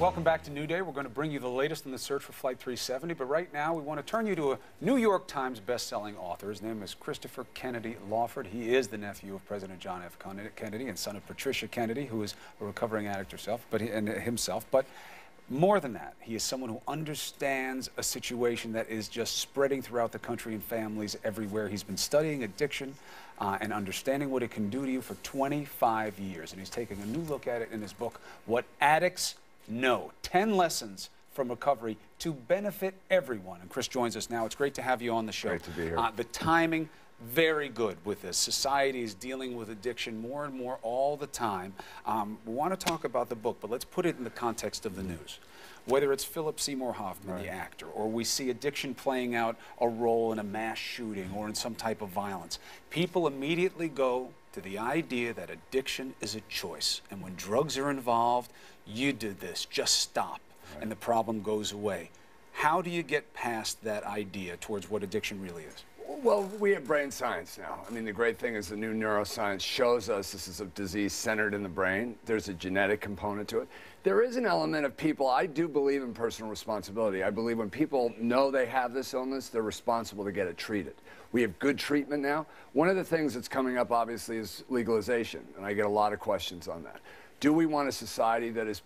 Welcome back to New Day. We're going to bring you the latest in the search for Flight 370, but right now we want to turn you to a New York Times best-selling author. His name is Christopher Kennedy Lawford. He is the nephew of President John F. Kennedy and son of Patricia Kennedy, who is a recovering addict herself, himself. But more than that, he is someone who understands a situation that is just spreading throughout the country and families everywhere. He's been studying addiction and understanding what it can do to you for 25 years, and he's taking a new look at it in his book, What Addicts Know, 10 lessons from recovery to benefit everyone. And Chris joins us now. It's great to have you on the show. Great to be here. The timing, very good with this. Society is dealing with addiction more and more all the time. We want to talk about the book, but let's put it in the context of the news. Whether it's Philip Seymour Hoffman, the actor, or we see addiction playing out a role in a mass shooting or in some type of violence, people immediately go to the idea that addiction is a choice. And when drugs are involved, you did this, just stop, and the problem goes away. How do you get past that idea towards what addiction really is? Well, we have brain science now. I mean, the great thing is the new neuroscience shows us this is a disease centered in the brain. There's a genetic component to it. There is an element of people, I do believe in personal responsibility. I believe when people know they have this illness, they're responsible to get it treated. We have good treatment now. One of the things that's coming up, obviously, is legalization, and I get a lot of questions on that. Do we want a society that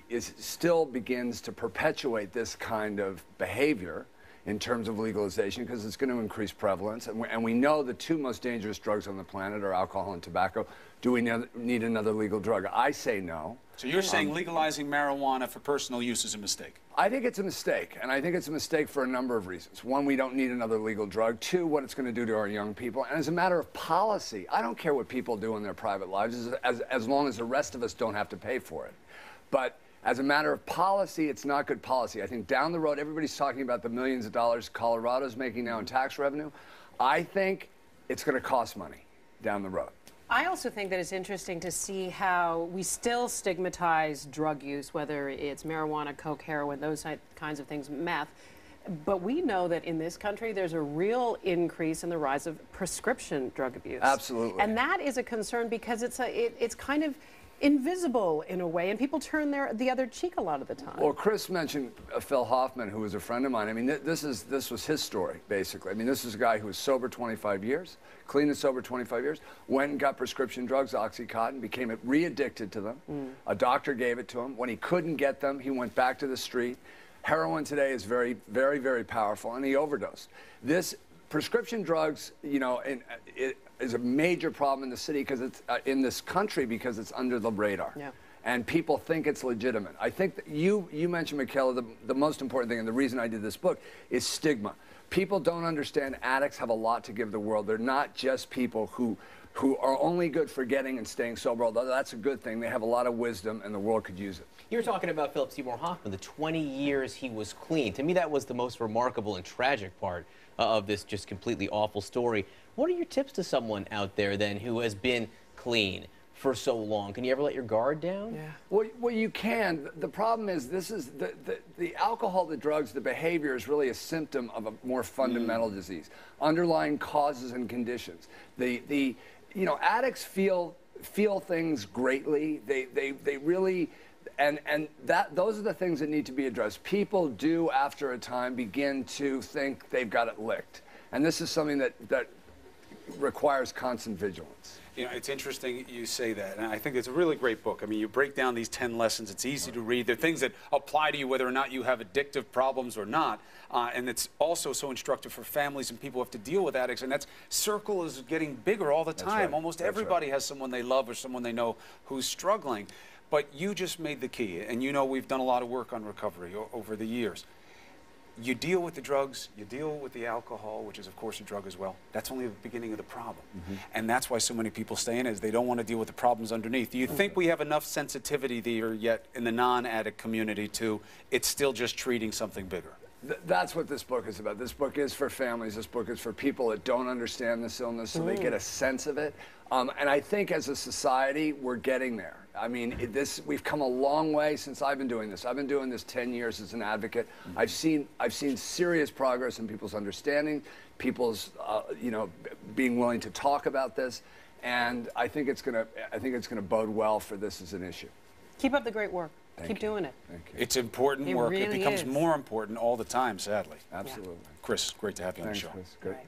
still begins to perpetuate this kind of behavior in terms of legalization, because it's going to increase prevalence, and we know the two most dangerous drugs on the planet are alcohol and tobacco. Do we need another legal drug? I say no. So you're saying legalizing marijuana for personal use is a mistake? I think it's a mistake, and I think it's a mistake for a number of reasons. One, we don't need another legal drug. Two, what it's going to do to our young people. And as a matter of policy, I don't care what people do in their private lives, as long as the rest of us don't have to pay for it. But as a matter of policy, it's not good policy. I think down the road, everybody's talking about the millions of dollars Colorado's making now in tax revenue. I think it's going to cost money down the road. I also think that it's interesting to see how we still stigmatize drug use, whether it's marijuana, coke, heroin, those kinds of things, meth. But we know that in this country, there's a real increase in the rise of prescription drug abuse. Absolutely. And that is a concern because it's kind of invisible in a way, and people turn the other cheek a lot of the time. Well, Chris mentioned Phil Hoffman, who was a friend of mine. I mean, this was his story, basically. I mean, this is a guy who was sober 25 years, clean and sober 25 years, went and got prescription drugs, Oxycontin, became re-addicted to them. A doctor gave it to him. When he couldn't get them, he went back to the street. Heroin today is very, very, very powerful, and he overdosed. This prescription drugs, you know, it is a major problem in the city because it's in this country because it's under the radar. Yeah. And people think it's legitimate. I think that you mentioned, Michaela, the most important thing, and the reason I did this book is stigma. People don't understand addicts have a lot to give the world. They're not just people who are only good for getting and staying sober, although that's a good thing. They have a lot of wisdom, and the world could use it. You were talking about Philip Seymour Hoffman, the 20 years he was clean. To me, that was the most remarkable and tragic part of this just completely awful story. What are your tips to someone out there, then, who has been clean for so long? Can you ever let your guard down? Yeah. Well, you can. The problem is this is the alcohol, the drugs, the behavior is really a symptom of a more fundamental disease, underlying causes and conditions. You know, addicts feel things greatly. They really, and those are the things that need to be addressed. People do, after a time, begin to think they've got it licked, and this is something that requires constant vigilance. You know, it's interesting you say that, and I think it's a really great book. I mean, you break down these 10 lessons. It's easy to read. They're things that apply to you whether or not you have addictive problems or not, and it's also so instructive for families and people who have to deal with addicts, and that circle is getting bigger all the time. That's right. Almost everybody has someone they love or someone they know who's struggling. But you just made the key, and you know we've done a lot of work on recovery over the years. You deal with the drugs, you deal with the alcohol, which is, of course, a drug as well. That's only the beginning of the problem. And that's why so many people stay in, is they don't want to deal with the problems underneath. Do you think we have enough sensitivity there yet in the non-addict community to it's still just treating something bigger? That's what this book is about. This book is for families. This book is for people that don't understand this illness, so they get a sense of it. And I think as a society, we're getting there. I mean, we've come a long way since I've been doing this. I've been doing this 10 years as an advocate. I've seen serious progress in people's understanding, people's you know, being willing to talk about this, and I think it's gonna bode well for this as an issue. Keep up the great work. Thank Keep you. doing it. Thank you. It's important It work. It really becomes is. more important all the time, sadly. Absolutely. Chris, great to have you on the Thanks, show. Chris. Great. Right.